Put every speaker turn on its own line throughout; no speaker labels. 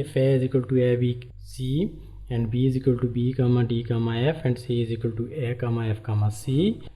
if a is equal to a b c and b is equal to b d f and c is equal to a f c,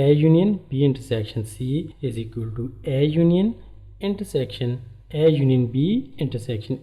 a union b intersection c is equal to a union intersection A union B intersection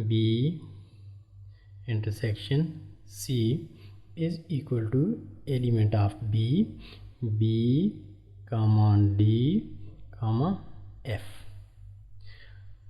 B intersection C is equal to element of B D, F۔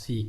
C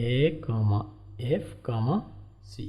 A, F, C۔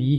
B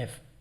F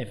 F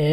A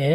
A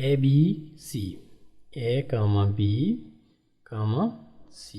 A B C، A, B, C۔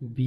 B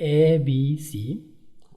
A B C،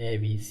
A B C۔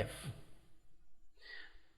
F۔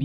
B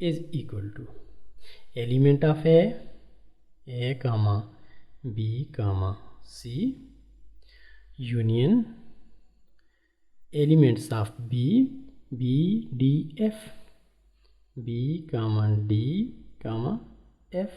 is equal to element of A, B, C union elements of B D, F, B, D, F۔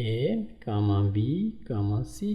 A, B, C۔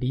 D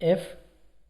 F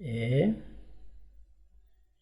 A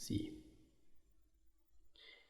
C۔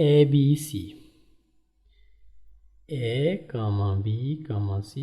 A B C، A, B, C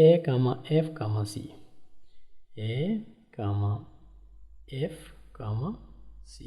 A, F, C، A, F, C۔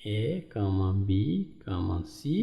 A, B, C،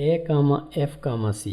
A, F, C